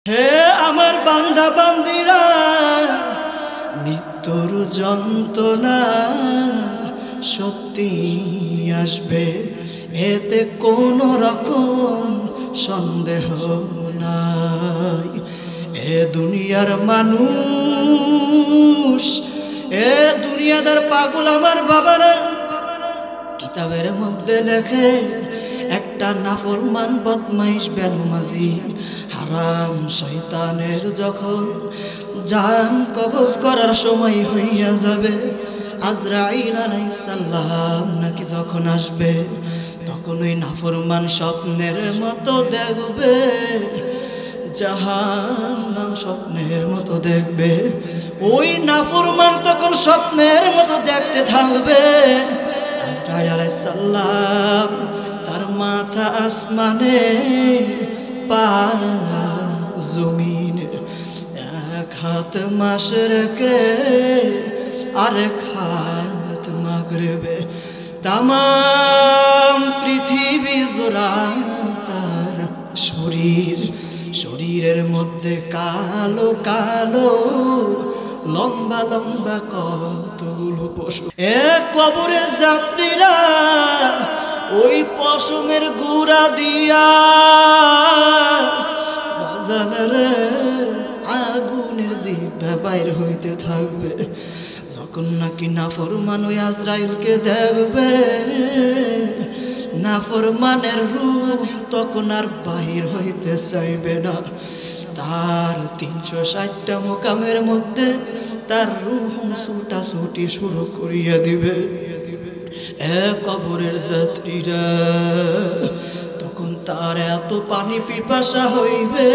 হে আমার বান্দা বান্দিরা, মৃত্যুর যন্ত্রণা সত্যি আসবে, এতে কোনো রকম সন্দেহ নাই। এ দুনিয়ার মানুষ, এ দুনিয়াদার পাগল আমার বাবারা, কিতাবের মধ্যে লেখে একটা নাফরমান বদমাইশ বেনমাজি হারাম শয়তানের যখন জান কবজ করার সময় হইয়া যাবে, আজরাইল আলাইহিস সালাম নাকি যখন আসবে, তখন ওই নাফরমান স্বপ্নের মতো দেখবে, জাহান্নাম স্বপ্নের মতো দেখবে। ওই নাফরমান তখন স্বপ্নের মতো দেখতে থাকবে। আজরাইল আলাইহিস সালাম তার মাথা আসমানে, পা জমিনে, এক হাত মাশরিকে আরেক হাত মাগরিবে, তামাম পৃথিবী জোড়া তার শরীর, শরীরের মধ্যে কালো কালো লম্বা লম্বা কতগুলো পশম। এক কবরের যাত্রীরা ওই পশমের গুড়া দিয়া বাজারে আগুনের জিভা বাইর হইতে থাকবে। যখন নাকি নাফরমান ওই আজরাইলকে দেখবে, নাফরমানের রূহ তখন আর বাহির হইতে চাইবে না। তার 360টা মোকামের মধ্যে তার রূহ ছুটাছুটি শুরু করিয়া দিবে। কবরের যাত্রীরা তখন তার এত পানি পিপাসা হইবে,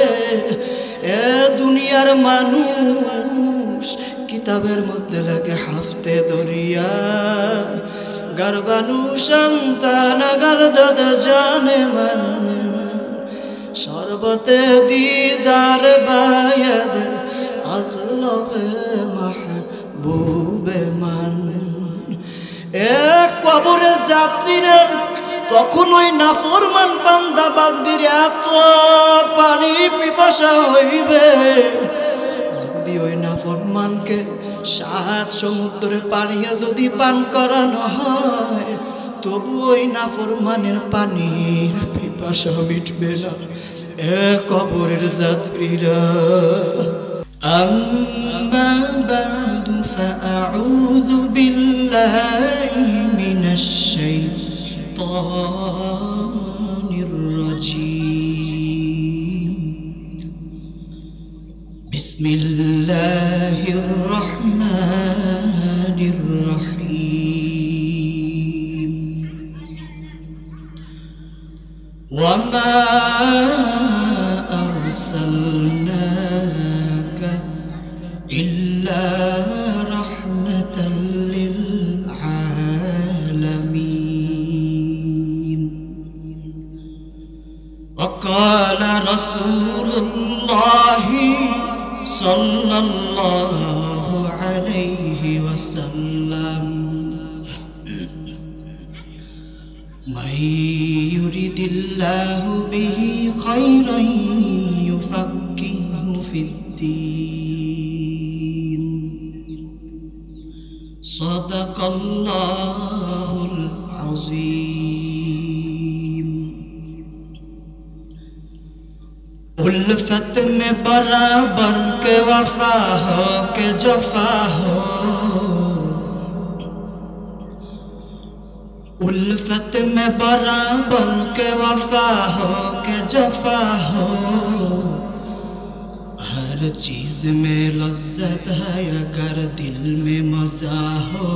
দুনিয়ার মানুষ কিতাবের মধ্যে লাগে হাফতে দরিয়া গর্বানু সন্তান গর্দদ জানে মান, শরবতে দিদার বায়াদ আজলবে মাহবুবে মান। এক কবরের যাত্রীরা তখন ওই নাফরমান বান্দা বান্দির এত পানি পিপাসা হইবে, যদি ওই নাফরমানকে 7 সমুদ্রের পানি যদি পান করানো হয়, তবু ওই নাফরমানের পানির পিপাসা মিটবে না। কবরের যাত্রীরা আম্মা বা'দু ফাআউযু বিল্লাহি মিনাশ শাইতানির রাজীম। বিসমিল্লাহির রহমানির রহিম। ওয়া মা আরসালনাকা ইল্লা রাহমাতাল লিল আলামিন। وقال رسول الله صلى الله عليه وسلم من يرد الله به خيرا يفقهه في الدين صدق الله العظيم। उल्फत में बराबर के वफा हो के जफा हो, उल्फत में बराबर के वफा हो के जफा हो, हर चीज में लज्जत है अगर दिल में मजा हो,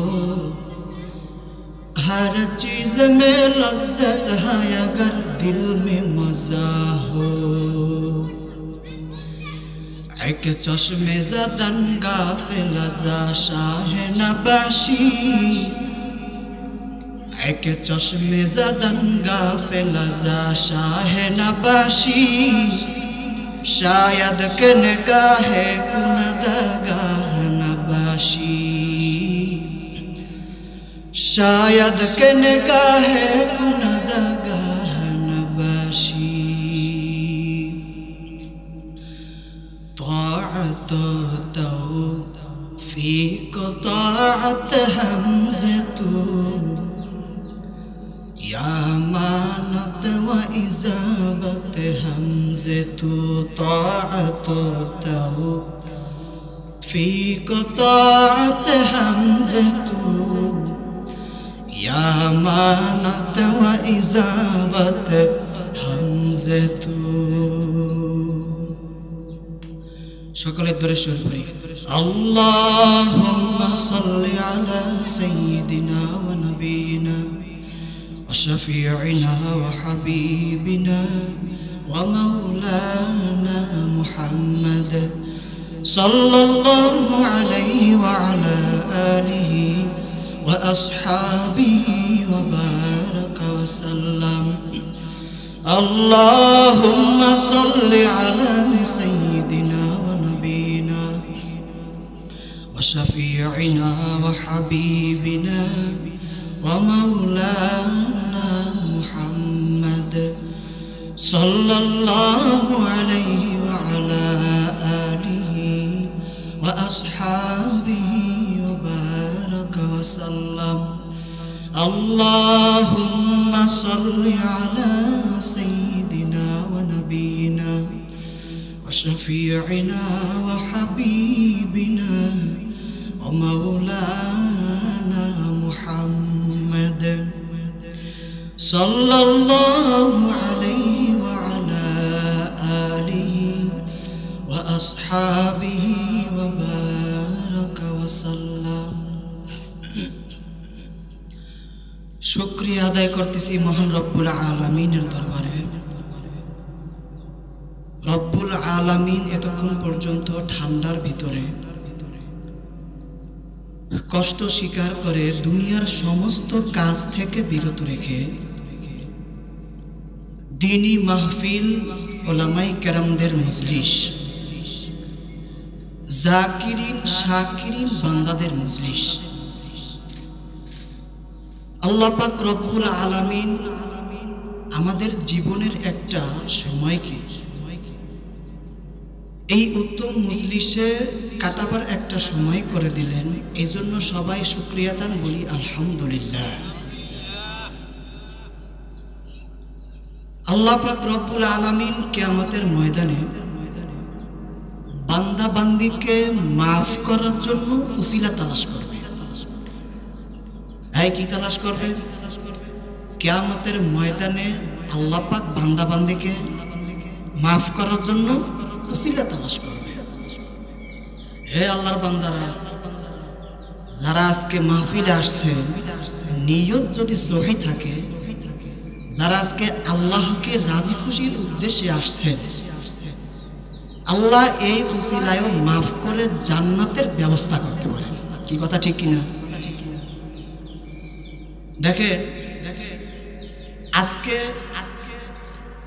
हर चीज में लज्जत है अगर दिल में मजा हो। एक चश्मे ज़दन गाफिल ज़ा शाह नबाशी, एक चश्मे ज़दन गाफिल ज़ा शाह नबाशी, शायद के निगाह कुनदगाह नबाशी, शायद के निगाह कुनदगाह नबाशी। طاعت توفیق طاعت همزة یا مانت و اجابت همزة طاعت توفیق طاعت همزة یا مانت و اجابت همزة সকলের দরে শুরু করি আল্লাহুম্মা সাল্লি আলা সাইয়্যিদিনা ওয়া নাবিয়িনা ওয়া শাফিঈনা ওয়া হাবিবিনা ওয়া মাওলানা মুহাম্মাদ সাল্লাল্লাহু আলাইহি ওয়া আলা আলিহি ওয়া আসহাবিহি ওয়া বারাকা ওয়া সাল্লাম আল্লাহুম্মা সাল্লি আলা সাইয়্যিদিনা وشفيعنا وحبيبنا ومولانا محمد صلى الله عليه وعلى آله وأصحابه وبارك وسلم اللهم صل على سيدنا ونبينا وشفيعنا وحبيبنا ومولانا محمد صلى الله عليه وعلى آله وأصحابه وبارك وسلم শুকরিয়া আদায় করতেছি মহান রব্বুল আলামিনের দরবারে রব্বুল আলামিন এতক্ষণ পর্যন্ত ঠান্ডার ভিতরে কষ্ট স্বীকার করে দুনিয়ার সমস্ত কাজ থেকে বিরত রেখে দ্বীনি মাহফিল উলামায়ে কেরামদের মজলিস জাকিরিন শাকিরিন বান্দাদের মজলিস আল্লাহ পাক রব্বুল আলামিন আমাদের জীবনের একটা সময়কে এই উত্তম মজলিসে কাটাবার একটা সময় করে দিলেন এজন্য সবাই শুকরিয়া দান বলি আলহামদুলিল্লাহ আল্লাহ পাক রব্বুল আলামিন কিয়ামতের ময়দানে বান্দা বান্দীকে maaf করার জন্য উসিলা তালাশ করবে এই কি তালাশ করবে কিয়ামতের ময়দানে আল্লাহ পাক বান্দা বান্দীকে maaf করার জন্য উসিলা তালাশ করবে হে আল্লাহর বান্দারা যারা আজকে মাহফিলে আসছে নিয়ত যদি সহি থাকে যারা আজকে আল্লাহকে রাজি খুশির উদ্দেশ্যে আসছে আল্লাহ এই উসিলায় maaf করে জান্নাতের ব্যবস্থা করতে পারেন কি কথা ঠিক কিনা দেখেন আজকে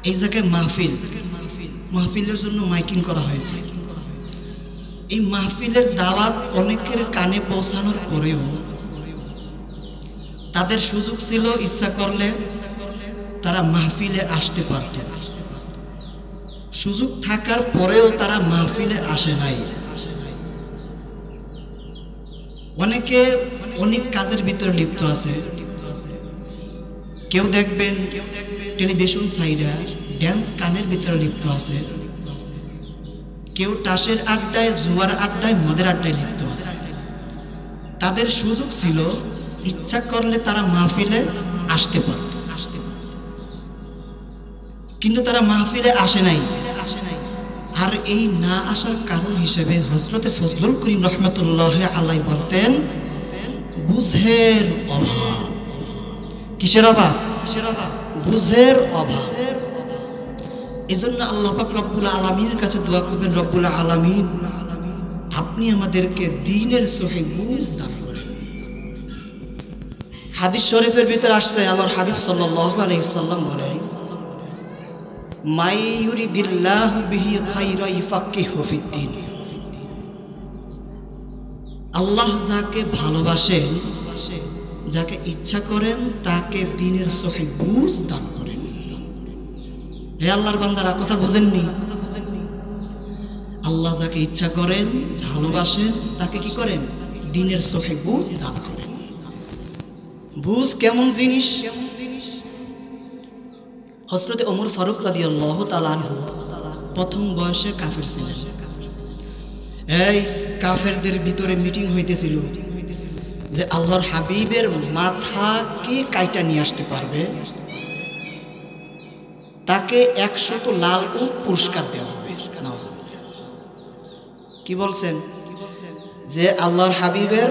এই জায়গায় মাহফিলের জন্য মাইকিং করা হয়েছে এই মাহফিলের দাওয়াত অনেকের কানে পৌঁছানোর পরেও তাদের সুযোগ ছিল ইচ্ছা করলে তারা মাহফিলে আসতে পারত সুযোগ থাকার পরেও তারা মাহফিলে আসে নাই অনেকে অনেক কাজের ভিতরে লিপ্ত আছে কেউ দেখবেন টেলিভিশন সাইডে ড্যান্স গানের ভিতরে লিপ্ত আছে কেউ তাসের আড্ডায় জুয়ার আড্ডায় মদের আড্ডায় লিপ্ত আছে তাদের সুযোগ ছিল ইচ্ছা করলে তারা মাহফিলে আসতে পারত কিন্তু তারা মাহফিলে আসে নাই আর এই না আসার কারণ হিসেবে হযরতে ফজলুল করিম রাহমাতুল্লাহ আলাইহি বলতেন বুঝের অভাব কিসের অভাব বুঝের অভাব এজন্য আল্লাহ পাক রব্বুল আলামিনের কাছে দোয়া করবেন রব্বুল আলামিন আপনি আমাদেরকে দ্বীনের সহিহ বুঝ দান করেন হাদিস শরীফের ভিতরে আসছে আল্লাহর হাবিব সাল্লাল্লাহু আলাইহি সাল্লাম বলেন মাই ইউরিদিল্লাহু বিহি খায়রা ইফাক্কিহু ফিদ্দীন আল্লাহ যাকে ভালোবাসেন যাকে ইচ্ছা করেন তাকে দ্বীনের সহিহ বুঝ দান করেন হে আল্লাহর বান্দারা কথা বুঝেননি আল্লাহ যাকে ইচ্ছা করেন, ভালোবাসেন, তাকে কি করেন? দ্বীনের সহিহ বুঝ দান করেন। বুঝ কেমন জিনিস? হযরত ওমর ফারুক রাদিয়াল্লাহু তাআলা আনহু প্রথম বয়সে কাফের ছিলেন। এই কাফেরদের ভিতরে মিটিং হইতেছিল যে আল্লাহর হাবিবের মাথা কে কাইটা নিয়ে আসতে পারবে তাকে 100 লাল উট পুরস্কার দেওয়া হবে। কি বলছেন? যে আল্লাহর হাবিবের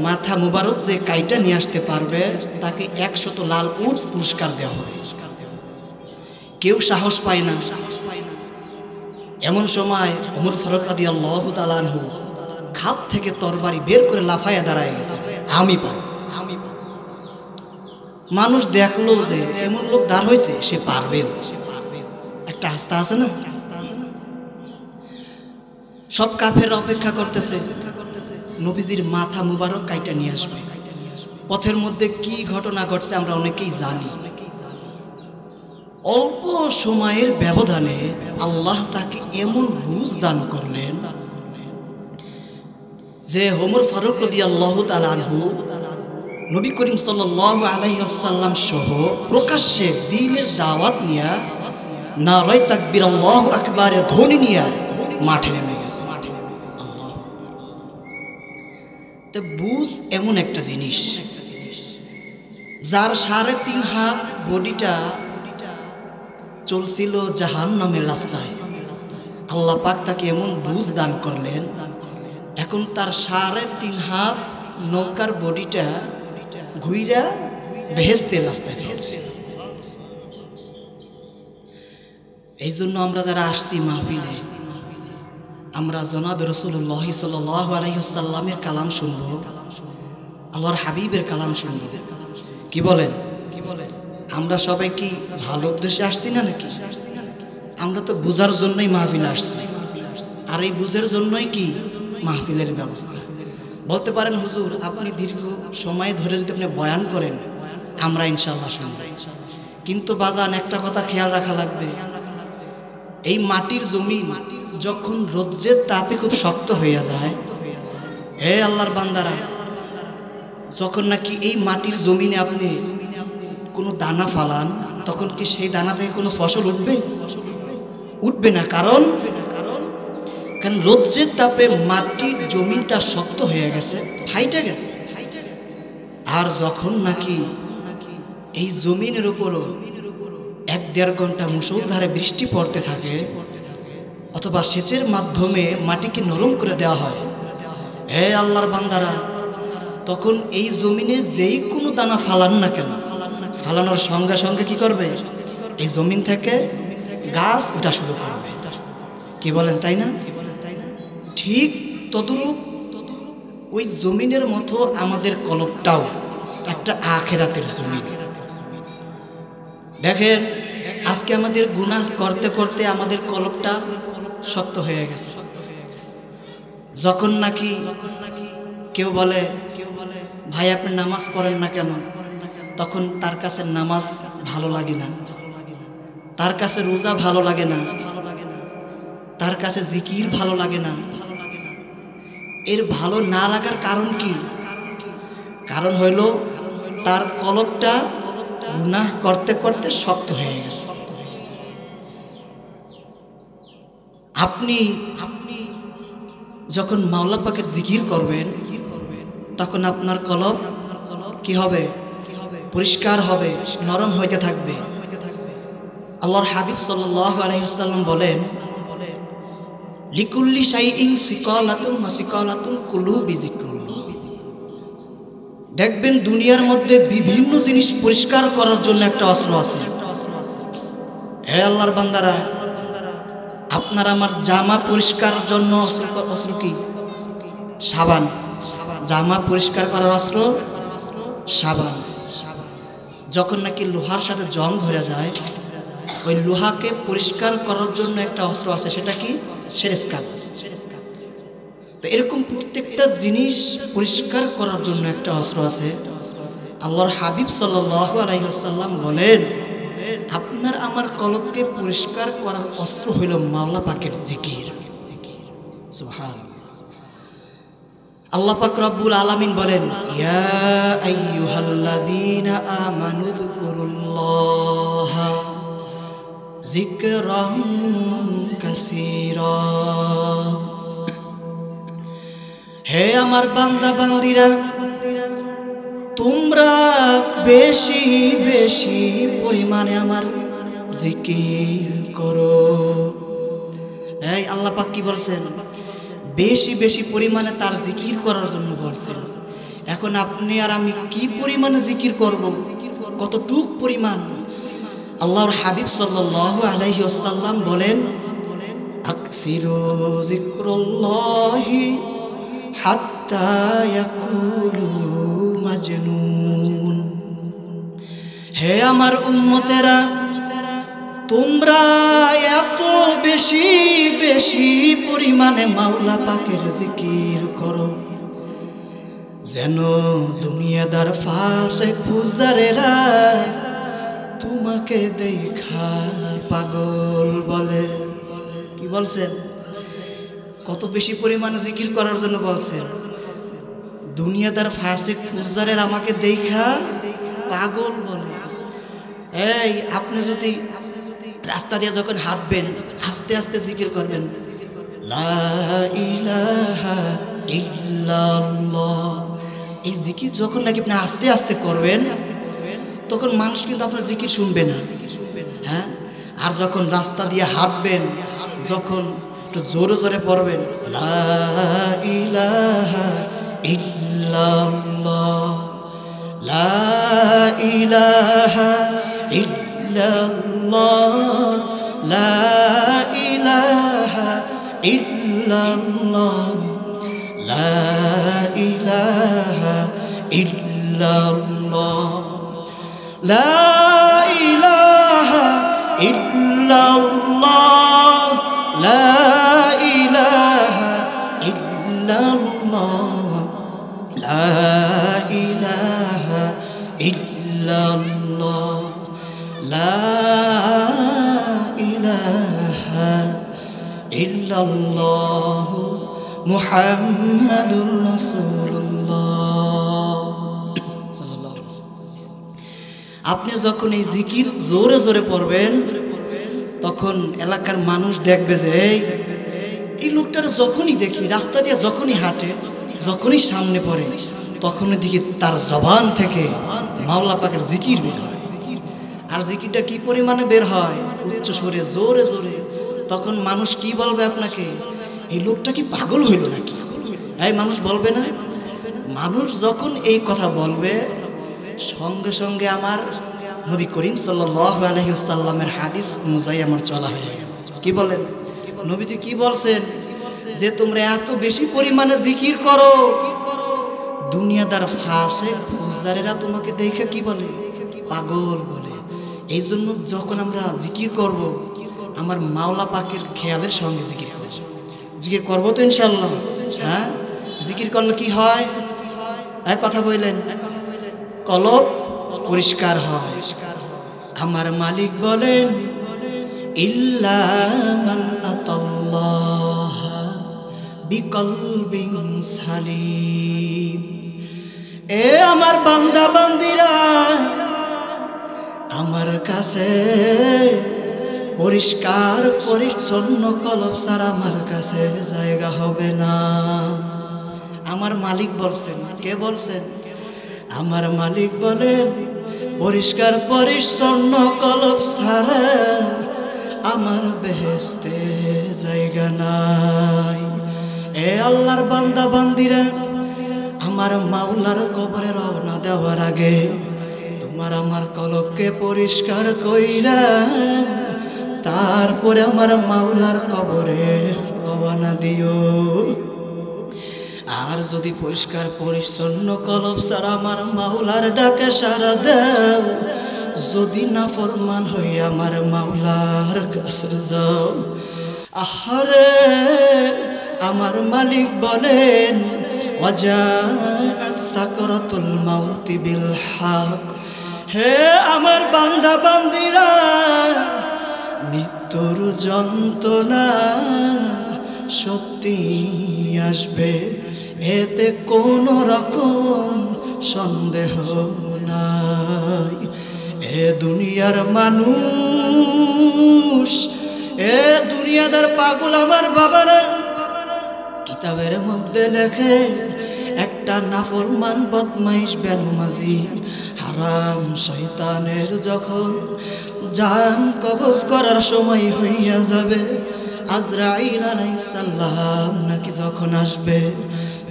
মাথা মুবারক যে কাইটা নিয়ে আসতে পারবে তাকে 100 লাল উট পুরস্কার দেওয়া হবে। কেউ সাহস পায় না। এমন সময় ওমর ফারুক রাদিয়াল্লাহু তাআলা আনহু খাপ থেকে তরবারি বের করে লাফায়া দাঁড়ায় গেছে, আমি পারব। মানুষ দেখলো যে এমন লোক দাঁড় হয়েছে, সে পারবেও। একটা আস্থা আছে না? সব কাফেররা অপেক্ষা করতেছে নবীজির মাথা মুবারক কাইটা নিয়ে আসবে। পথের মধ্যে কি ঘটনা ঘটছে আমরা অনেকেই জানি। অল্প সময়ের ব্যবধানে আল্লাহ তাকে এমন বুঝ দান করলেন যে ওমর ফারুক রাদিয়াল্লাহু তাআলা আনহু নবী করিম সাল্লাল্লাহু আলাইহি ওয়াসাল্লাম সহ প্রকাশ্যে দ্বীনের দাওয়াত নিয়ে নারায়ে তাকবীর আল্লাহু আকবার ধ্বনি নিয়ে মাঠে নেমে গেছে। তো বুঝ এমন একটা জিনিস যার 3.5 হাত বডিটা চলছিল জাহান্নামের রাস্তায়, আল্লাহ পাক তাকে এমন বুঝ দান করলেন এখন তার 3.5 হাত নৌকার বডিটা ঘুইরা বেহেশতের রাস্তায় চলছে। এই জন্য আমরা যারা আসছি মাহফিলে, আমরা জনাবে রাসূলুল্লাহ সাল্লাল্লাহু আলাইহি ওয়াসাল্লামের কালাম শুনবো, আল্লাহর হাবিবের কালাম শুনবো। কি বলেন? আমরা সবাই কি ভালো উদ্দেশ্যে আসছি না নাকি? আমরা তো বুঝার জন্যই মাহফিলে আসছি, আর এই বুঝার জন্যই কি মাহফিলের ব্যবস্থা। বলতে পারেন হুজুর আপনি দীর্ঘ সময় ধরে যদি আপনি বয়ান করেন আমরা ইনশাআল্লাহ শুনব, কিন্তু বাজান একটা কথা খেয়াল রাখা লাগবে, এই মাটির জমিন যখন রৌদ্রের তাপে খুব শক্ত হয়ে যায়, হে আল্লাহর বান্দারা, যখন নাকি এই মাটির জমিনে আপনি কোনো দানা ফালান তখন কি সেই দানা থেকে কোনো ফসল উঠবে? উঠবে না। কারণ রৌদ্রের তাপে মাটির জমিনটা শক্ত হয়ে গেছে, ফাইটে গেছে। আর যখন নাকি এই জমিনের উপরও 1-1.5 ঘন্টা মুষলধারে বৃষ্টি পড়তে থাকে অথবা সেচের মাধ্যমে মাটিকে নরম করে দেওয়া হয়, হে আল্লাহর বান্দারা, তখন এই জমিনে যেই কোনো দানা ফালান না কেন, ফালানোর সঙ্গে সঙ্গে কি করবে? এই জমিন থেকে গাছ ওঠা শুরু করবে। কি বলেন, তাই না? ঠিক তদ্রূপ ওই জমিনের মতো আমাদের কলবটাও একটা আখিরাতের জমিন। দেখেন আজকে আমাদের গুনাহ করতে করতে আমাদের কলবটা শক্ত হয়ে গেছে। যখন নাকি কেউ বলে ভাই আপনি নামাজ পড়েন না কেন, তখন তার কাছে নামাজ ভালো লাগে না, তার কাছে রোজা ভালো লাগে না, তার কাছে জিকির ভালো লাগে না। এর ভালো না লাগার কারণ কি? কারণ হইল তার কলবটা গুনাহ করতে করতে শক্ত হয়ে গেছে। আপনি যখন মাওলা পাকের জিকির করবেন তখন আপনার কলব কি হবে? পরিষ্কার হবে, নরম হইতে থাকবে। আল্লাহর হাবিব সাল্লাল্লাহু আলাইহি ওয়াসাল্লাম বলেন, লিকুল্লি শাইইন সিকালাতুন ওয়া সিকালাতুল কুলুবি যিকরুল্লাহ। দেখবেন দুনিয়ার মধ্যে বিভিন্ন জিনিস পরিষ্কার করার জন্য একটা অস্ত্র আছে। হে আল্লাহর বান্দারা, আপনার আমার জামা পরিষ্কার জন্য অস্ত্র কি? সাবান। জামা পরিষ্কার করার অস্ত্র সাবান। যখন নাকি লোহার সাথে জং ধরে যায়, ওই লোহাকে পরিষ্কার করার জন্য একটা অস্ত্র আছে, সেটা কি? সেরেস্কাত। তো এরকম প্রত্যেকটা জিনিস পরিষ্কার করার জন্য একটা অস্ত্র আছে। আল্লাহর হাবিব সাল্লাল্লাহু আলাইহি ওয়াসাল্লাম বলেন, আপনার আমার কলবকে পরিষ্কার করার অস্ত্র হইল মাওলা পাকের জিকির। সুবহানাল্লাহ। আল্লাহ পাক রব্বুল আলামিন বলেন, ইয়া আইয়ুহাল্লাযীনা আমানু যকুরুল্লাহা যিকরান কাসীরা। হে আমার বান্দা বান্দিরা, তোমরা বেশি বেশি পরিমাণে আমার জিকির করো। এই আল্লাহ পাক কি বলছেন? বেশি বেশি পরিমাণে তার জিকির করার জন্য বলছেন। এখন আপনি আর আমি কি পরিমাণে জিকির করব, কতটুক পরিমাণ? আল্লাহর হাবিব সাল্লাল্লাহু আলাইহি ওয়াসাল্লাম বলেন, আকসিরু যিকরুল্লাহি হাত্তা ইয়াকুলু মাজনুন। হে আমার উম্মতেরা, তোমরা এত বেশি বেশি পরিমাণে মাওলা পাকের জিকির করো যেন দুনিয়াদার ফাঁসে পূজারেরা তোমাকে দেখা পাগল বলে। কি বলছেন? কত বেশি পরিমাণে জিকির করার জন্য বলছেন? দুনিয়াদার ফাঁসে পূজারের আমাকে দেখা পাগল বলে। এই আপনি যদি রাস্তা দিয়ে যখন হাঁটবেন, আস্তে আস্তে জিকির করবেন, লা ইলাহা ইল্লাল্লাহ। এই জিকির যখন নাকি আপনি আস্তে আস্তে করবেন, তখন মানুষ কিন্তু আপনার জিকির শুনবে না। হ্যাঁ, আর যখন রাস্তা দিয়ে হাঁটবেন, যখন একটু জোরে জোরে পড়বেন, লা ইলাহা ইল্লাল্লাহ, লা ইলাহা ইল্লাল্লাহ, লা ইলাহা ইল্লাল্লাহ, লা ইলাহা ইল্লাল্লাহ, লা ইলাহা ইল্লাল্লাহ, লা ইলাহা ইল্লাল্লাহ, লা ইলাহা ইল্লাল্লাহ, লা ইলাহা ইল্লাল্লাহ, মুহাম্মাদুর রাসূলুল্লাহ সাল্লাল্লাহু আলাইহি ওয়াসাল্লাম। আপনি যখন এই জিকির জোরে জোরে পড়বেন, তখন এলাকার মানুষ দেখবে যে এই লোকটার যখনই দেখি, রাস্তা দিয়ে যখনই হাঁটে, যখনই সামনে পড়ে, তখনই দেখি তার জবান থেকে মাওলা পাকের জিকির বের হয়। আর জিকিরটা কি পরিমাণে বের হয়? উচ্চ সুরে, জোরে জোরে। তখন মানুষ কি বলবে আপনাকে? এই লোকটা কি পাগল হইল নাকি? এই মানুষ বলবে না? মানুষ যখন এই কথা বলবে, সঙ্গে সঙ্গে আমার নবী করিম সাল্লাল্লাহু আলাইহি ওয়াসাল্লামের হাদিস অনুযায়ী আমার চলা হয়ে গেল। কি বলেন? নবীজি কি বলছেন? যে তোমরা এত বেশি পরিমাণে জিকির করো, দুনিয়াদার ফাঁসে পূজারেরা তোমাকে দেখে কি বলে? পাগল বলে। এই জন্য যখন আমরা জিকির করব, আমার মাওলা পাকের খেয়ালের সঙ্গে জিকির করব। জিকির করবো তো ইনশাআল্লাহ। হ্যাঁ, জিকির করলে কি হয়? এক কথা বললেন, কলব পরিষ্কার হয়। আমার মালিক বলেন, ইল্লা মান আতাল্লাহ বিকলবিন সালিম। এ আমার বান্দা বান্দিরা, আমার কাছে পরিষ্কার পরিচ্ছন্ন কলব ছাড়া আমার কাছে জায়গা হবে না। আমার মালিক বলছেন। কে বলছেন? আমার মালিক বলেন, পরিষ্কার পরিচ্ছন্ন কলব ছাড়া আমার বেহেশতে জায়গা নাই। এ আল্লাহর বান্দা বান্দিরা, আমার মাওলার কবরে রওনা দেওয়ার আগে তোমার আমার কলবকে পরিষ্কার কইরা তারপরে আমার মাওলার কবরে রওনা দিও। আর যদি পরিষ্কার পরিচ্ছন্ন কলব ছাড়া আমার মাওলার ডাকে সাড়া দাও, যদি না ফরমান হই আমার মাওলার কাছে যাও। আহারে, আমার মালিক বলেন, ওয়াজাআত সাকরাতুল মাউতি বিল হক। হে আমার বান্দা বান্দিরা, মৃত্যুর যন্ত্রণা সত্যি আসবে, এতে কোনো রকম সন্দেহ নাই। এ দুনিয়ার মানুষ, এ দুনিয়াদার পাগল আমার বাবারা, কিতাবের মধ্যে লেখে একটা নাফরমান বদমাইশ বেনমাজি হারাম শয়তানের যখন জান কবজ করার সময় হইয়া যাবে, আজরাইল আলাইহিস সালাম নাকি যখন আসবে,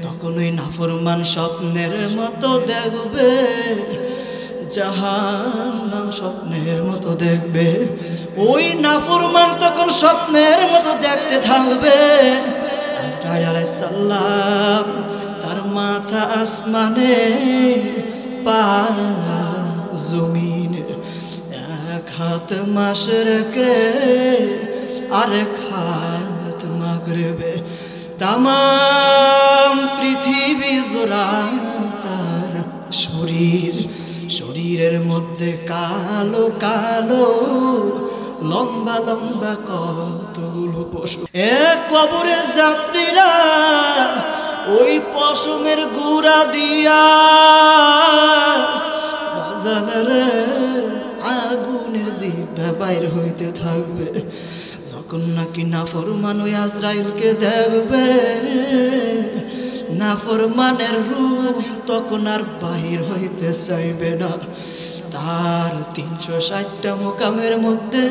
তখন ওই নাফরমান স্বপ্নের মতো দেখবে, জাহান্নাম স্বপ্নের মতো দেখবে। ওই নাফরমান তখন স্বপ্নের মতো দেখতে থাকবে। আজরাইল আলাইহিস সালাম তার মাথা আসমানে, পা জমিনে, এক হাত মাশরিকে আরেক হাত মাগরিবে, তামাম পৃথিবী জোড়া তার শরীর, শরীরের মধ্যে কালো কালো লম্বা লম্বা কতগুলো পশম। কবরে যাত্রীরা ওই পশমের গুড়া দিয়া বাজারে আগুনের জিহ্বা বাইর হইতে থাকবে। যখন নাকি নাফরমান ওই আজরাইলকে দেখবে, নাফরমানের রূহ তখন আর বাহির হইতে চাইবে না। তার 360টা মোকামের মধ্যে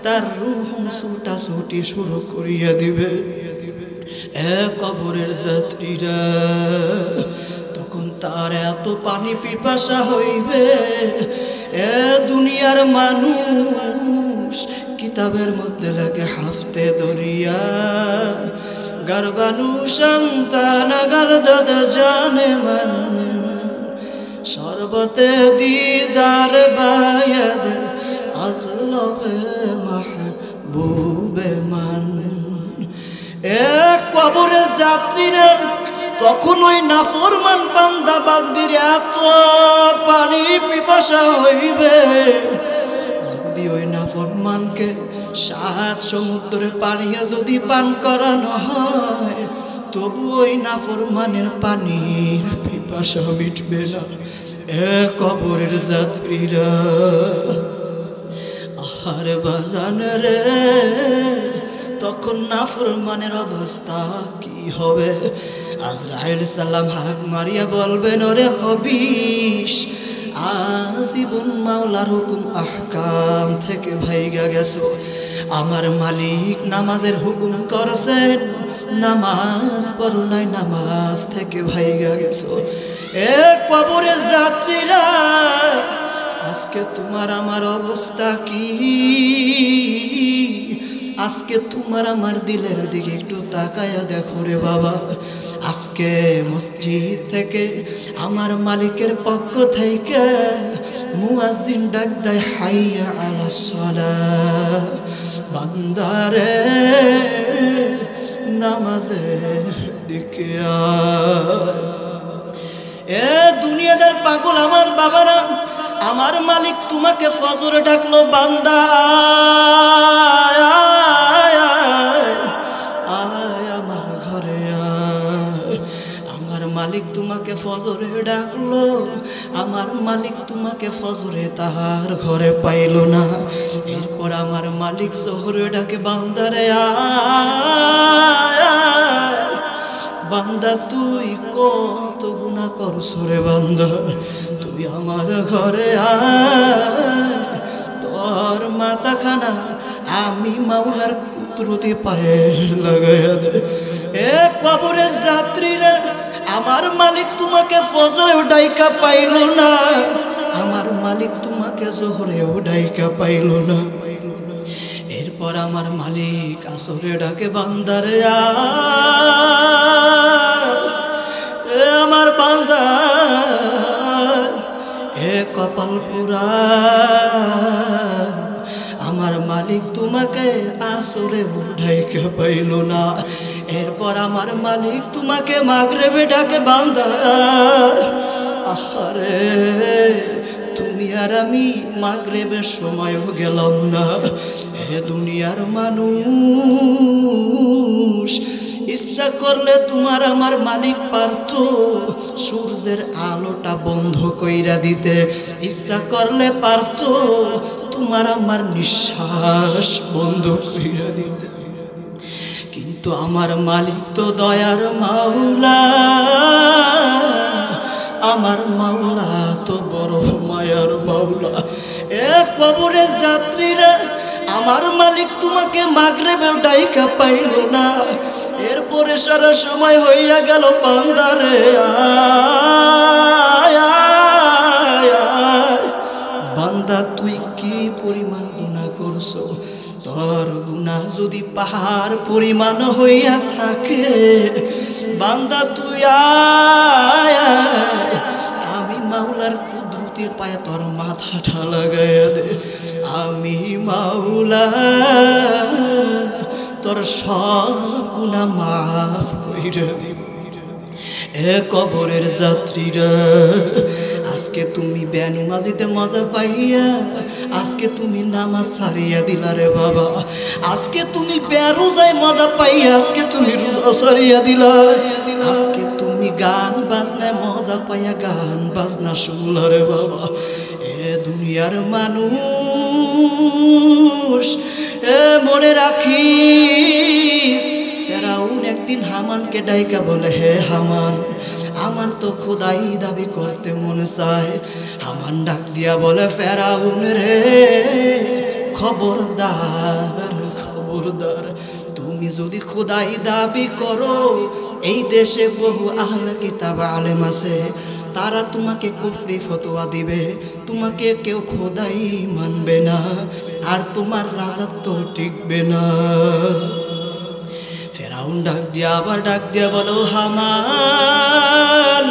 তার রূহ ছুটাছুটি শুরু করিয়া দিবে। কবরের যাত্রীরা তখন তার এত পানি পিপাসা হইবে, দুনিয়ার মানুষ কিতাবের মধ্যে লাগে হাফতে দরিয়া গর্বানু সন্তান গর্দদ জানে মন, শরবতে দিদার বায়াদ আজলবে মাহবুবে মান। কবরের যাত্রীরা তখন ওই নাফরমান বান্দা বান্দির এত পানি পিপাসা হইবে, যদি ওই নাফরমানকে 7 সমুদ্রের পানি যদি পান করানো হয়, তবু ওই নাফরমানের পানির পিপাসা মিটবে না। কবরের যাত্রীরা আহার বাজান রে, তখন নাফরমানের অবস্থা কি হবে? আজরাইল সালাম হাক মারিয়া বলবেন, ওরে খবিশ, আজীবন মাওলার হুকুম আহকাম থেকে ভাইগা গেছো। আমার মালিক নামাজের হুকুম করছেন, নামাজ পড়ো নাই, নামাজ থেকে ভাইগা গেছো। কবরে যাত্রীরা, আজকে তোমার আমার অবস্থা কি? আজকে তোমার আমার দিলের দিকে একটু তাকায়া দেখো রে বাবা। আজকে মসজিদ থেকে আমার মালিকের পক্ষ থেকে মুয়াজ্জিন ডাক দেয়, হাইয়া আলাস সালাহ, বান্দারে নামাজের দিকে আয়। দুনিয়াদার পাগল আমার বাবারা, আমার মালিক তোমাকে ফজরে ডাকলো, বান্দা আমার ঘরে আয়। আমার মালিক তোমাকে ফজরে ডাকলো, আমার মালিক তোমাকে ফজরে তাহার ঘরে পাইল না। এরপর আমার মালিক জোহরে ডাকে, বান্দারে আয়, বান্দা তুই কত গুনাহ করছ রে বান্দা, তুই আমার ঘরে আয়, তোর মাথাখানা আমি মাওলার কুদরতি পায়ে লাগাইয়া দে। কবরের যাত্রীরা, আমার মালিক তোমাকে ফজরে ডাইকা পাইল না, আমার মালিক তোমাকে জোহরেও ডাইকা পাইল না। এরপর আমার মালিক আসরে ডাকে, বান্দারে আমার বান্দা, কপাল পুরা, আমার মালিক তোমাকে আসরে উঠাইকে পাইল না। এরপর আমার মালিক তোমাকে মাগরিবে ডাকে, বান্দা আহারে তুমি আর আমি মাগরিবের সময়ও গেলাম না। হে দুনিয়ার মানুষ, ইচ্ছা করলে তোমার আমার মালিক পারত সূর্যের আলোটা বন্ধ কইরা দিতে, ইচ্ছা করলে পারত তোমার আমার নিঃশ্বাস বন্ধ কইরা দিতে। কিন্তু আমার মালিক তো দয়ার মাওলা, আমার মাওলা তো বড় মায়ার মাওলা। এ কবরের যাত্রীরা, আমার মালিক তোমাকে মাগরিবেও ডাইকা পাইল না, এরপরে সারা সময় হইয়া গেল বান্দারে বান্দা তুই কি পরিমাণ গুনাহ করছো, তোর গুনাহ যদি পাহাড় পরিমাণ হইয়া থাকে, বান্দা তুই আমি মাওলার কুদরতের পায়ে তোর মাথাটা লাগাইয়া দে, আমি মাওলা তোর সব গুনাহ মাফ কইরা দিব। এ কবরের যাত্রীরা, আজকে তুমি বেনামাজিতে মজা পাইয়া আজকে তুমি নামাজ ছাড়িয়া দিলা রে বাবা। আজকে তুমি বেরোজায় মজা পাইয়া আজকে তুমি রোজা ছাড়িয়া দিলা। আজকে তুমি গান বাজনায় মজা পাইয়া গান বাজনা শুনলা রে বাবা। এ দুনিয়ার মানুষ, এ মনে রাখিস, ফেরাউন একদিন হামানকে ডাইকা বলে, হে হামান, আমার তো খোদাই দাবি করতে মনে চায়। হামান ডাক দিয়া বলে, ফেরাউন রে, খবরদার খবরদার, তুমি যদি খোদাই দাবি করো, এই দেশে বহু আহলে কিতাব আলেম আছে, তারা তোমাকে কুফরি ফতোয়া দিবে, তোমাকে কেউ খোদাই মানবে না, আর তোমার রাজত্ব টিকবে না। ফেরাউন ডাক দিয়া আবার ডাক দিয়া বলো, হামান,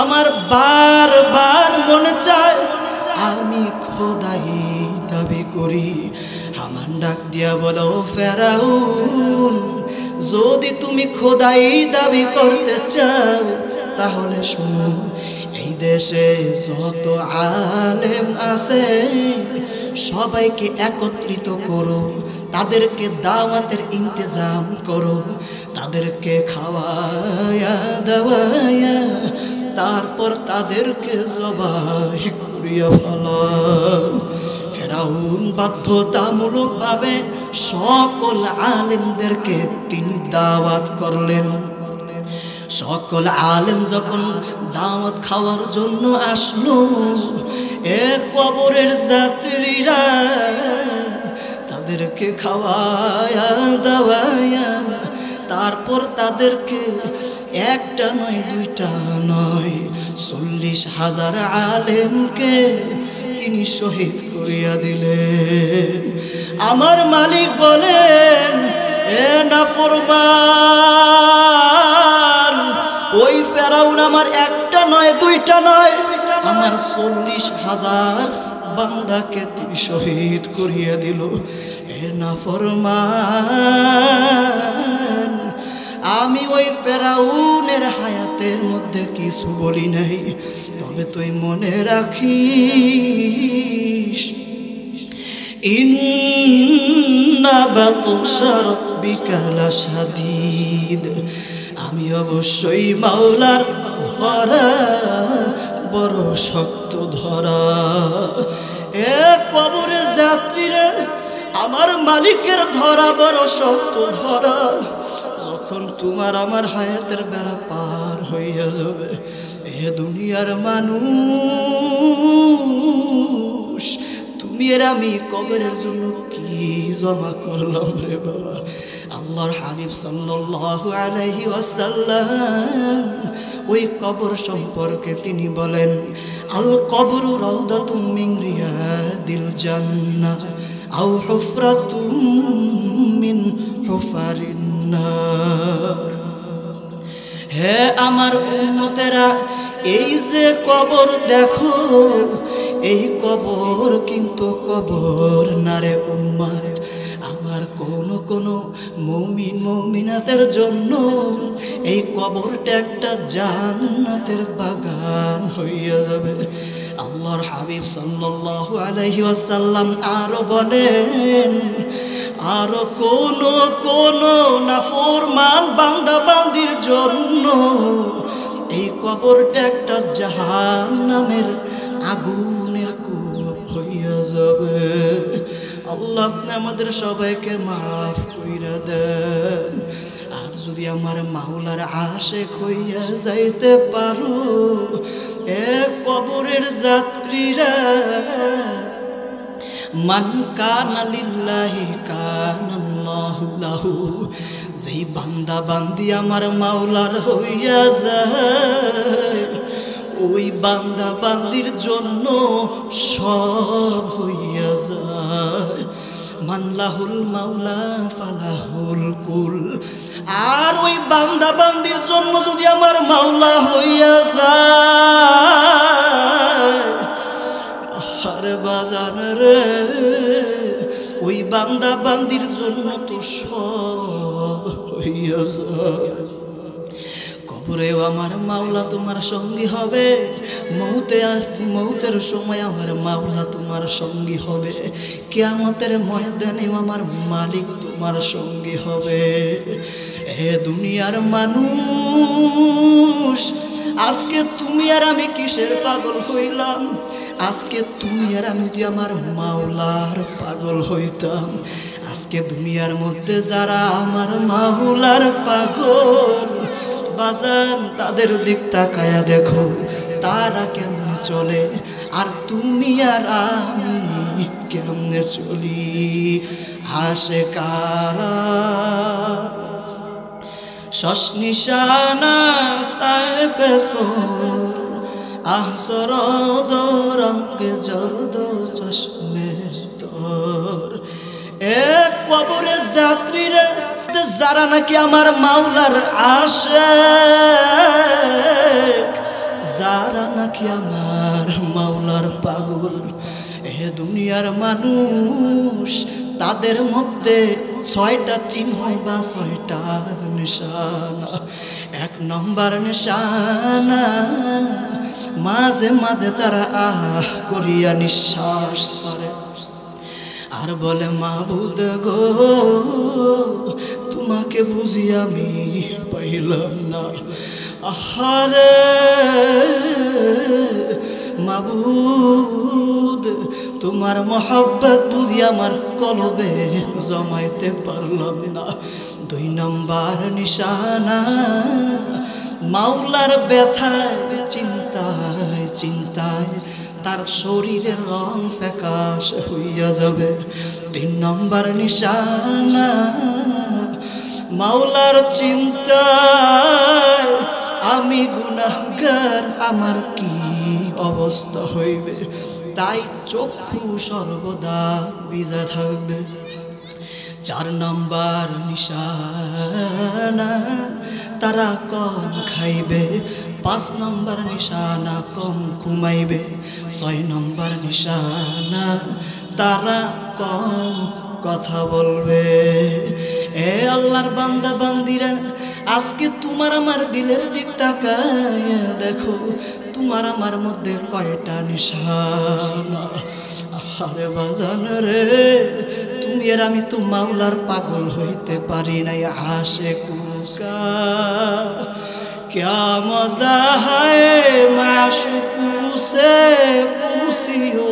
আমার বারবার মনে চায় আমি খোদাই দাবি করি। হামান ডাক দিয়া বলো, ফেরাউন, যদি তুমি খোদাই দাবি করতে চাও তাহলে শুনো, এই দেশে যত আলেম আছে সবাইকে একত্রিত করো, তাদেরকে দাওয়াতের ইন্তজাম করো, তাদেরকে খাওয়ায়া দাওয়ায়া তারপর তাদেরকে জবাই করিয়া ফেলাও। ফেরাউন বাধ্যতামূলকভাবে সকল আলেমদেরকে তিনি দাওয়াত করলেন। সকল আলেম যখন দাওয়াত খাওয়ার জন্য আসলো, এ কবরের যাত্রীরা তাদেরকে খাওয়ায়া দাওয়ায়া তারপর তাদেরকে একটা নয় দুইটা নয় 40,000 আলেমকে তিনি শহীদ করিয়া দিলেন। আমার মালিক বলেন, এ নাফরমান, ওই ফেরাউন আমার একটা নয় দুইটা নয়, আমার 40,000 বান্দাকে তিনি শহীদ করিয়া দিল। এ নাফরমান, আমি ওই ফেরাউনের হায়াতের মধ্যে কিছু বলি নাই, তবে তুই মনে রাখিস, ইন্না বাতশা রাব্বিকা লাশাদীদ, আমি অবশ্যই মাওলার ধরা বড় শক্ত ধরা। এ কবরে যাত্রীরা, আমার মালিকের ধরা বড় শক্ত ধরা। যখন তোমার আমার হায়াতের বেড়া পার হইয়া যাবে, এ দুনিয়ার মানুষ, তুমি আর আমি কবরের জন্য কি জমা করলাম রে বাবা। আল্লাহর হাবিব সাল্লাল্লাহু আলাইহি ওয়াসাল্লাম ওই কবর সম্পর্কে তিনি বলেন, আল কবরু রাউদাতুম মিন রিয়াদিল জান্নাহ আও হুফরাতুম মিন হুফারিন নার। হে আমার উম্মতেরা, এই যে কবর দেখো, এই কবর কিন্তু কবর না রে উম্মত। আমার কোন মুমিন মুমিনাতের জন্য এই কবরটা একটা জান্নাতের বাগান হইয়া যাবে। আল্লাহ আল্লাহর হাবিব সাল্লাল্লাহু আলাইহি ওয়াসাল্লাম আরো বলেন, আরো কোন নাফরমান বান্দা বান্দির জন্য এই কবরটা একটা জাহান্নামের আগুনের কূপ হইয়া যাবে। আল্লাহ আপনি আমাদের সবাইকে মাফ কইরা দেন। আর যদি আমার মাওলার আশিক হইয়া যাইতে পারো, এ কবরের যাত্রীরা, মান কানা লিল্লাহি কানাল্লাহু লাহু, যেই বান্দা বান্দি আমার মাওলার হইয়া যায়, ওই বান্দা বান্দির জন্য সব হইয়া যায়। মানলাহুল মাওলা ফালাহুল কুল। আর ওই বান্দা বান্দির জন্য যদি আমার মাওলা হইয়া যায়, আরে বাজান রে, ওই বান্দা বান্দির জন্য তো সব হইয়া যায়। কবরেও আমার মাওলা তোমার সঙ্গী হবে, মৌতের সময় আমার মাওলা তোমার সঙ্গী হবে, কিয়ামতের ময়দানেও আমার মালিক তোমার সঙ্গী হবে। এ দুনিয়ার মানুষ, আজকে তুমি আর আমি কিসের পাগল হইলাম? আজকে তুমি আর আমি যদি আমার মাওলার পাগল হইতাম, আজকে দুনিয়ার মধ্যে যারা আমার মাওলার পাগল বাজান, তাদের দিক তাকায়া দেখো তারা কেমনে চলে, আর তুমি আর আমি কেমনে চলি। আশিকারা শশ নিশানা স্তায় পেছর, আহসরদ রঙে জরদ চশমে তোর। এক কবরের যাত্রীরা যারা নাকি আমার মাওলার আশিক, যারা নাকি আমার মাওলার পাগল, এ দুনিয়ার মানুষ, তাদের মধ্যে 6টা চিহ্ন বা 6টা নিশানা। 1 নম্বর নিশানা, মাঝে মাঝে তারা আহ করিয়া নিঃশ্বাস ছাড়ে আর বলে, মাবুদ গো, তোমাকে বুঝি আমি পাইলাম না। আহারে মাবুদ, তোমার মহব্বত বুঝি আমার কলবে জমাইতে পারলাম না। 2 নম্বর নিশানা, মাওলার ব্যথার চিন্তায় চিন্তায় তার শরীরের রং ফ্যাকাশ হইয়া যাবে। 3 নম্বর নিশানা, মাওলার চিন্তায় আমি গুনাহগার, আমার কি অবস্থা হইবে, তাই চক্ষু সর্বদা ভিজা থাকবে। 4 নম্বর নিশানা, তারা কম খাইবে। 5 নম্বর নিশানা, কম ঘুমাইবে। 6 নম্বর নিশানা, তারা কম কথা বলবে। এ আল্লাহর বান্দা বান্দিরা, আজকে তোমার আমার দিলের দিক তাকায় দেখো, তোমার আমার মধ্যে কয়টা নিশানা। আরে বাজান রে, তুমি আর আমি তো মাওলার পাগল হইতে পারি নাই। আশিকুকা क्या मजा है माशूकू से पूछियो,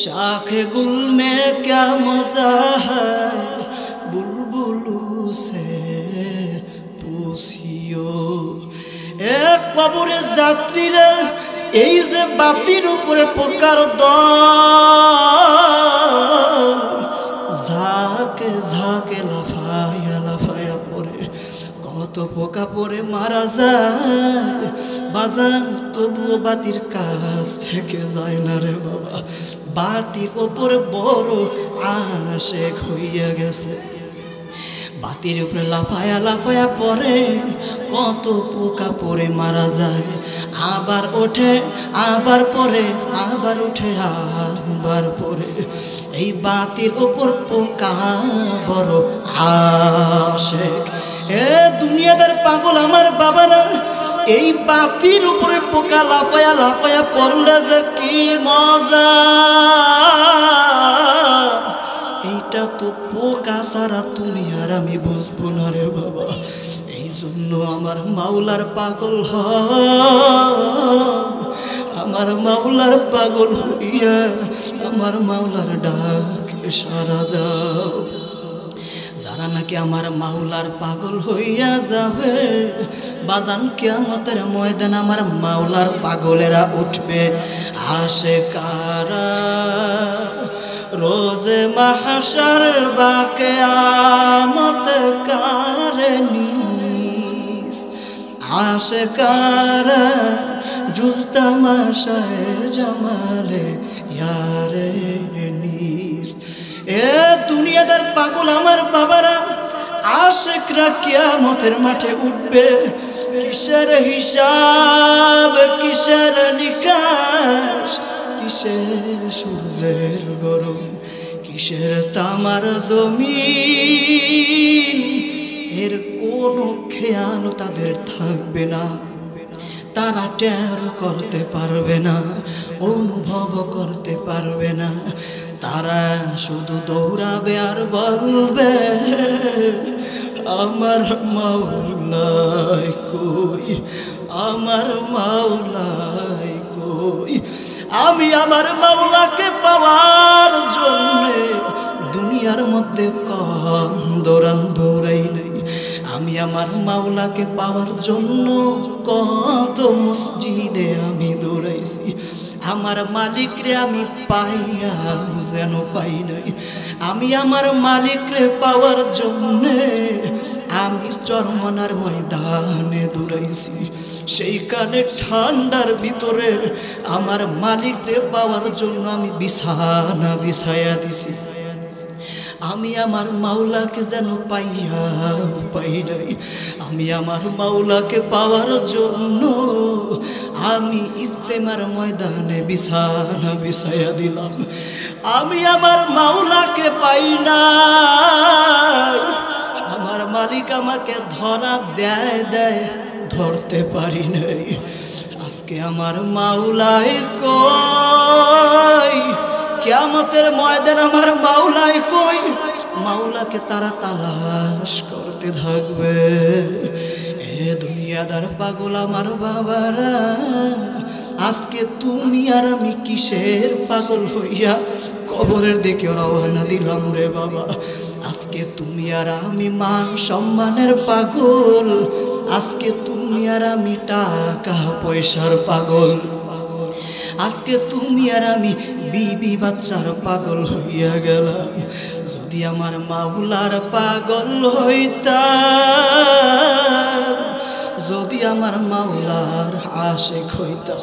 शाखे गुल में क्या मजा है बुलबुलू से पूछियो। এক কবরের যাত্রীরা, এই যে বাতির উপরে পোকার দল ঝাঁকে ঝাঁকে লাফায়া লাফায়া পড়ে, কত পোকা পড়ে মারা যায় বাজান, তবুও বাতির কাছ থেকে যায় না রে বাবা। বাতির ওপরে বড় আশিক হইয়া গেছে, বাতির উপরে লাফায়া লাফায়া পড়ে, কত পোকা পড়ে মারা যায়, আবার ওঠে আবার পড়ে, আবার উঠে আবার পড়ে। এই বাতির উপর পোকা বড় আশিক। এ দুনিয়াদার পাগল আমার বাবারা, এই বাতির উপরে পোকা লাফায়া লাফায়া পড়লে যে কি মজা, এইটা তো পোকা ছাড়া তুমি আর আমি বুঝবো না রে বাবা। এই জন্য আমার মাওলার পাগল হ, আমার মাওলার পাগল হইয়া আমার মাওলার ডাক সারা দাও। যারা নাকি আমার মাওলার পাগল হইয়া যাবে, বাজান কিয়ামতের ময়দান আমার মাওলার পাগলেরা উঠবে। আশিকারা রোজে মাহশর বা কিয়ামত কারনি, আশিকারা জুজ তামাশায়ে জামালে ইয়ারে নিস। এ দুনিয়াদার পাগল আমার বাবারা, আশিকরা কিয়ামতের মাঠে উঠবে। কিসের হিসাব, কিসের নিকাশ, কিসের সূর্যের গরম, কিসের তামার জমিন, এর কোনো খেয়াল তাদের থাকবে না। তারা টের করতে পারবে না, অনুভব করতে পারবে না। তারা শুধু দৌড়াবে আর বলবে আমার মাওলাই কই, আমার মাওলাই কই। আমি আমার মাওলাকে পাওয়ার জন্য দুনিয়ার মধ্যে কম দৌড়াই নাই। আমি আমার মাওলাকে পাওয়ার জন্য কত মসজিদে আমি দৌড়াইছি। আমার মালিকরে আমি পাইয়া যেন পাই নাই। আমি আমার মালিকরে পাওয়ার জন্য আমি চরমনার ময়দানে দৌড়াইছি। সেইখানে ঠান্ডার ভিতরে আমার মালিকরে পাওয়ার জন্য আমি বিছানা বিছায়া দিছি। আমি আমার মাওলাকে যেন পাইয়া পাই নাই। আমি আমার মাওলাকে পাওয়ার জন্য আমি ইজতেমার ময়দানে বিছানা বিছায়া দিলাম। আমি আমার মাওলাকে পাই না, আমার মালিক আমাকে ধরা দেয় দেয়, ধরতে পারি নাই। আজকে আমার মাওলাই কই, কিয়ামতের ময়দান আমার মাওলাই কই। মাওলাকে তারা তালাশ করতে থাকবে। এ দুনিয়াদার পাগল আমার বাবারা, আজকে তুমি আর আমি কিসের পাগল হইয়া কবরের দিকে রওনা দিলাম রে বাবা। আজকে তুমি আর আমি মান সম্মানের পাগল, আজকে তুমি আর আমি টাকা পয়সার পাগল, আজকে তুমি আর আমি বিবি বাচ্চার পাগল হইয়া গেলাম। যদি আমার মাওলার পাগল হইতাম, যদি আমার মাওলার আশিক হইতাম,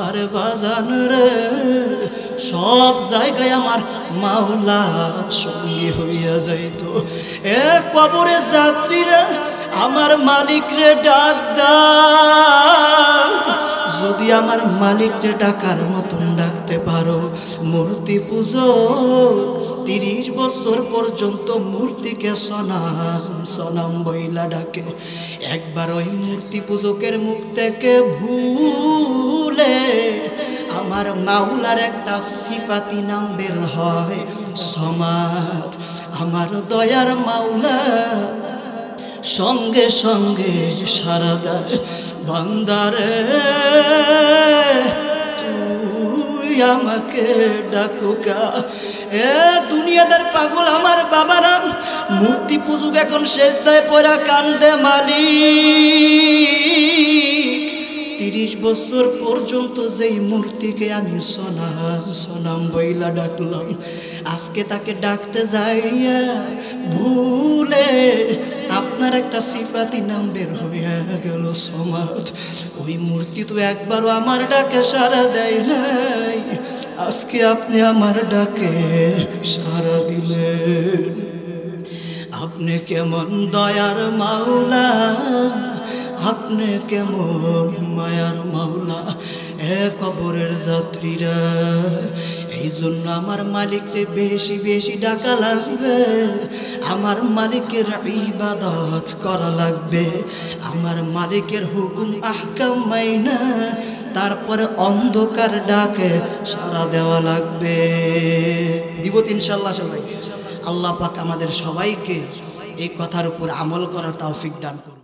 আরে বাজান রে, সব জায়গায় আমার মাওলা সঙ্গী হইয়া যাইত। এ কবরে যাত্রীরা আমার মালিক রে ডাক দাও। যদি আমার মালিককে ডাকার মতন ডাকতে পারো, মূর্তি পুজো 30 বছর পর্যন্ত মূর্তিকে সনাম সনাম বইলা ডাকে। একবার ওই মূর্তি পূজকের মুখ থেকে ভুলে আমার মাওলার একটা সিফাতি নাম বের হয়, সমাদ। আমার দয়ার মাওলা সঙ্গে সঙ্গে সারা দেয়, বান্দারে তুই আমাকে ডাকুকা। এ দুনিয়াদার পাগল আমার বাবারা, মূর্তি পূজক এখন সেজদায় পড়া কান্দে মালিক। 30 বছর পর্যন্ত যেই মূর্তিকে আমি সনাম সনাম বইলা ডাকলাম, আজকে তাকে ডাকতে যাইয়া ভুলে আপনার একটা সিফাতি নাম বের হইয়া গেল, সমাদ। ওই মূর্তি তো একবারও আমার ডাকে সাড়া দেয় নাই, আজকে আপনি আমার ডাকে সাড়া দিলেন। আপনি কেমন দয়ার মাওলা, আপনি কেমন মায়ার মাওলা। এ কবরের যাত্রীরা, এই জন্য আমার মালিককে বেশি বেশি ডাকা লাগবে, আমার মালিকের ইবাদত করা লাগবে, আমার মালিকের হুকুম আহকাম মাইনা তারপরে অন্ধকার ডাকে সাড়া দেওয়া লাগবে। দিব তো ইনশাআল্লাহ সবাই। আল্লাহ পাক আমাদের সবাইকে এই কথার উপর আমল করার তৌফিক দান করুন।